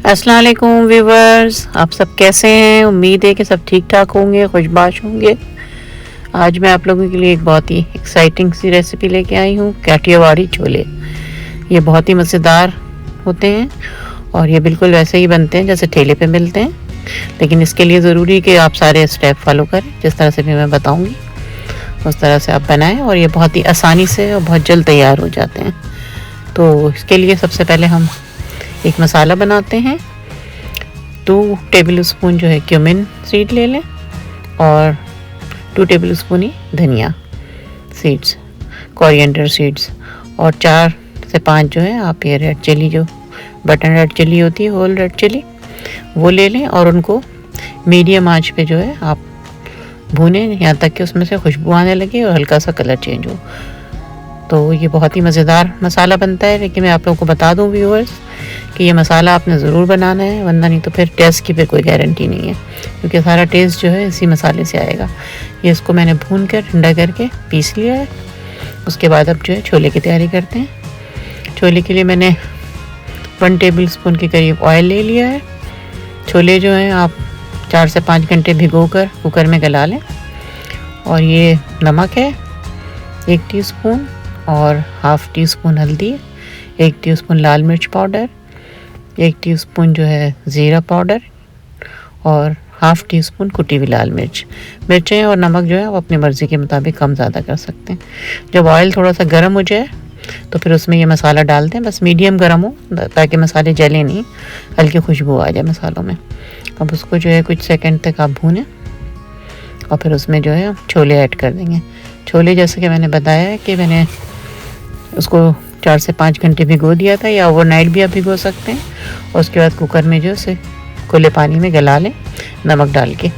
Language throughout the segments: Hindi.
अस्सलाम वालेकुम व्यूवर्स, आप सब कैसे हैं। उम्मीद है कि सब ठीक ठाक होंगे, खुशबाश होंगे। आज मैं आप लोगों के लिए एक बहुत ही एक्साइटिंग सी रेसिपी लेके आई हूँ, काठियावाड़ी छोले। ये बहुत ही मज़ेदार होते हैं और ये बिल्कुल वैसे ही बनते हैं जैसे ठेले पे मिलते हैं, लेकिन इसके लिए ज़रूरी कि आप सारे स्टेप फॉलो करें जिस तरह से भी मैं बताऊँगी, उस तरह से आप बनाएं और ये बहुत ही आसानी से और बहुत जल्द तैयार हो जाते हैं। तो इसके लिए सबसे पहले हम एक मसाला बनाते हैं। 2 टेबल स्पून जो है क्यूमिन सीड ले लें और 2 टेबल स्पून ही धनिया सीड्स, कोरिएंडर सीड्स, और 4 से 5 जो है आप ये रेड चिली, जो बटन रेड चिली होती है, होल रेड चिली, वो ले लें और उनको मीडियम आंच पे जो है आप भूनें यहाँ तक कि उसमें से खुशबू आने लगे और हल्का सा कलर चेंज हो। तो ये बहुत ही मज़ेदार मसाला बनता है, लेकिन मैं आप लोगों को बता दूं व्यूअर्स कि ये मसाला आपने ज़रूर बनाना है, वरना नहीं तो फिर टेस्ट की भी कोई गारंटी नहीं है, क्योंकि सारा टेस्ट जो है इसी मसाले से आएगा। ये इसको मैंने भून कर ठंडा करके पीस लिया है। उसके बाद अब जो है छोले की तैयारी करते हैं। छोले के लिए मैंने 1 टेबल स्पून के करीब ऑयल ले लिया है। छोले जो हैं आप 4 से 5 घंटे भिगो कर कुकर में गला लें। और ये नमक है 1 टीस्पून, और हाफ़ टी स्पून हल्दी, 1 टीस्पून लाल मिर्च पाउडर, 1 टीस्पून जो है ज़ीरा पाउडर, और हाफ़ टी स्पून कुटी हुई लाल मिर्च। मिर्चें और नमक जो है आप अपनी मर्ज़ी के मुताबिक कम ज़्यादा कर सकते हैं। जब ऑयल थोड़ा सा गर्म हो जाए तो फिर उसमें ये मसाला डाल दें, बस मीडियम गर्म हो ताकि मसाले जले नहीं, हल्की खुशबू आ जाए मसालों में। अब उसको जो है कुछ सेकंड तक आप भूनें और फिर उसमें जो है छोले ऐड कर देंगे। छोले जैसे कि मैंने बताया है कि मैंने उसको 4 से 5 घंटे भिगो दिया था, या ओवरनाइट भी आप भिगो सकते हैं। और उसके बाद कुकर में जो उसे खुले पानी में गला लें नमक डाल के।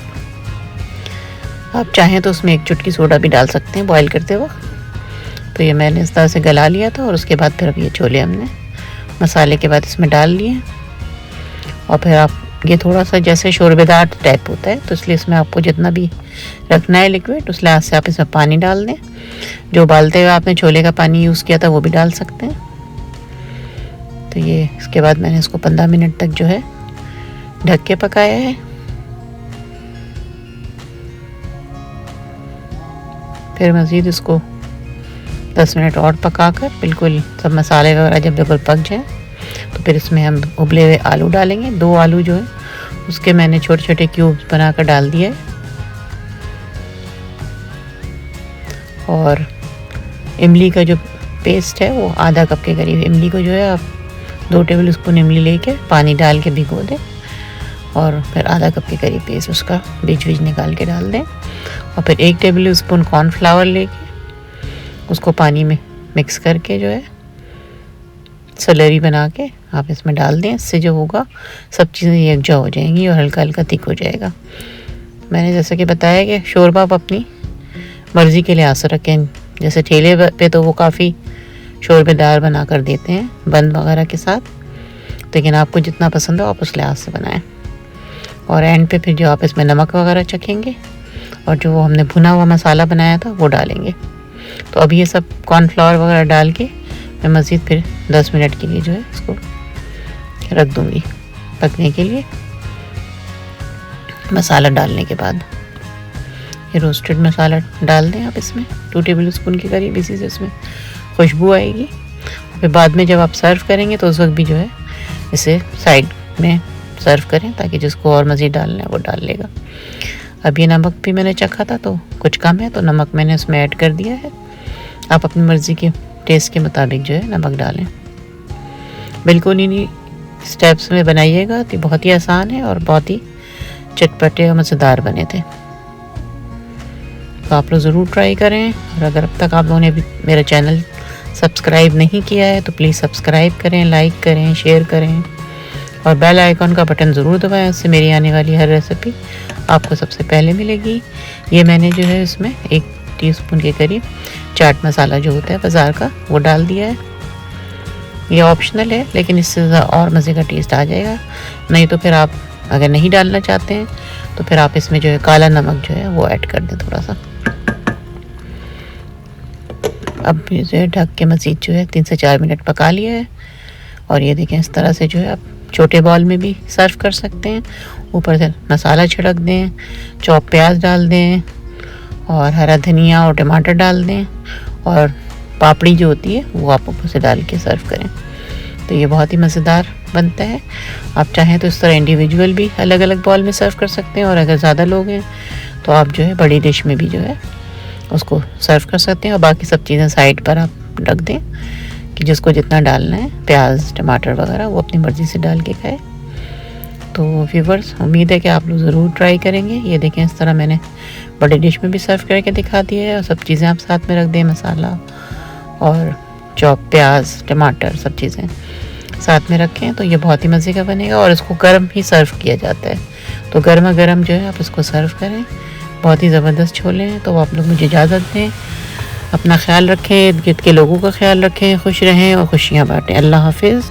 आप चाहें तो उसमें 1 चुटकी सोडा भी डाल सकते हैं बॉईल करते वक्त। तो ये मैंने इस तरह से गला लिया था और उसके बाद फिर अब ये छोले हमने मसाले के बाद इसमें डाल लिए। और फिर आप ये थोड़ा सा जैसे शोरबेदार टाइप होता है, तो इसलिए इसमें आपको जितना भी रखना है लिक्विड, उस लिहाज से आप इसमें पानी डाल दें। जो उबालते हुए आपने छोले का पानी यूज़ किया था वो भी डाल सकते हैं। तो ये इसके बाद मैंने इसको 15 मिनट तक जो है ढक के पकाया है। फिर मज़ीद इसको 10 मिनट और पकाकर बिल्कुल सब मसाले वगैरह जब बिल्कुल पक जाए तो फिर इसमें हम उबले हुए आलू डालेंगे। 2 आलू जो है उसके मैंने छोटे छोटे क्यूब्स बनाकर डाल दिए। और इमली का जो पेस्ट है वो आधा कप के करीब इमली को जो है आप 2 टेबल स्पून इमली लेके पानी डाल के भिगो दें और फिर आधा कप के करीब पेस्ट उसका बीज निकाल के डाल दें। और फिर 1 टेबल स्पून कॉर्नफ्लावर लेके उसको पानी में मिक्स करके जो है सलरी बना के आप इसमें डाल दें। इससे जो होगा सब चीज़ें यकजा हो जाएंगी और हल्का हल्का थिक हो जाएगा। मैंने जैसे कि बताया कि शोरबा आप अपनी मर्ज़ी के लिहाज से रखें। जैसे ठेले पे तो वो काफ़ी शोरबेदार बना कर देते हैं बंद वगैरह के साथ, लेकिन आपको जितना पसंद हो आप उस लिहाज से बनाएं। और एंड पे फिर जो आप इसमें नमक वगैरह चखेंगे और जो हमने भुना हुआ मसाला बनाया था वो डालेंगे। तो अब ये सब कॉर्नफ्लावर वगैरह डाल के मैं मज़ीद फिर 10 मिनट के लिए जो है इसको रख दूँगी पकने के लिए। मसाला डालने के बाद ये रोस्टेड मसाला डाल दें आप इसमें 2 टेबल स्पून के करीब, इसी से इसमें खुशबू आएगी। फिर बाद में जब आप सर्व करेंगे तो उस वक्त भी जो है इसे साइड में सर्व करें ताकि जिसको और मज़ीद डालना है वो डाल लेगा। अब ये नमक भी मैंने चखा था तो कुछ कम है, तो नमक मैंने इसमें ऐड कर दिया है। आप अपनी मर्ज़ी के टेस्ट के मुताबिक जो है नमक डालें। बिल्कुल इन्हीं स्टेप्स में बनाइएगा तो बहुत ही आसान है और बहुत ही चटपटे और मज़ेदार बने थे। तो आप लोग ज़रूर ट्राई करें। और अगर अब तक आप लोगों ने अभी मेरा चैनल सब्सक्राइब नहीं किया है तो प्लीज़ सब्सक्राइब करें, लाइक करें, शेयर करें और बेल आइकॉन का बटन ज़रूर दबाएं। इससे मेरी आने वाली हर रेसिपी आपको सबसे पहले मिलेगी। ये मैंने जो है इसमें 1 टीस्पून के करीब चाट मसाला जो होता है बाज़ार का वो डाल दिया है। ये ऑप्शनल है, लेकिन इससे और मज़े का टेस्ट आ जाएगा। नहीं तो फिर आप अगर नहीं डालना चाहते हैं तो फिर आप इसमें जो है काला नमक जो है वो ऐड कर दें थोड़ा सा। अब जो है ढक के मज़ीद जो है 3 से 4 मिनट पका लिया है। और ये देखें इस तरह से जो है आप छोटे बॉल में भी सर्व कर सकते हैं। ऊपर से मसाला छिड़क दें, चॉप प्याज डाल दें और हरा धनिया और टमाटर डाल दें और पापड़ी जो होती है वो आप ऊपर से डाल के सर्व करें। तो ये बहुत ही मज़ेदार बनता है। आप चाहें तो इस तरह इंडिविजुअल भी अलग अलग बॉल में सर्व कर सकते हैं और अगर ज़्यादा लोग हैं तो आप जो है बड़ी डिश में भी जो है उसको सर्व कर सकते हैं और बाकी सब चीज़ें साइड पर आप रख दें कि जिसको जितना डालना है, प्याज टमाटर वगैरह, वो अपनी मर्ज़ी से डाल के खाए। तो व्यूअर्स, उम्मीद है कि आप लोग ज़रूर ट्राई करेंगे। ये देखें, इस तरह मैंने बड़ी डिश में भी सर्व करके दिखा दिया है और सब चीज़ें आप साथ में रख दें, मसाला और चॉप प्याज टमाटर सब चीज़ें साथ में रखें तो ये बहुत ही मज़े का बनेगा और इसको गर्म ही सर्व किया जाता है। तो गर्मा गर्म जो है आप इसको सर्व करें, बहुत ही ज़बरदस्त छोले हैं। तो आप लोग मुझे इजाज़त दें, अपना ख्याल रखें, इर्द गिर्द के लोगों का ख्याल रखें, खुश रहें और खुशियाँ बाँटें। अल्लाह हाफिज़।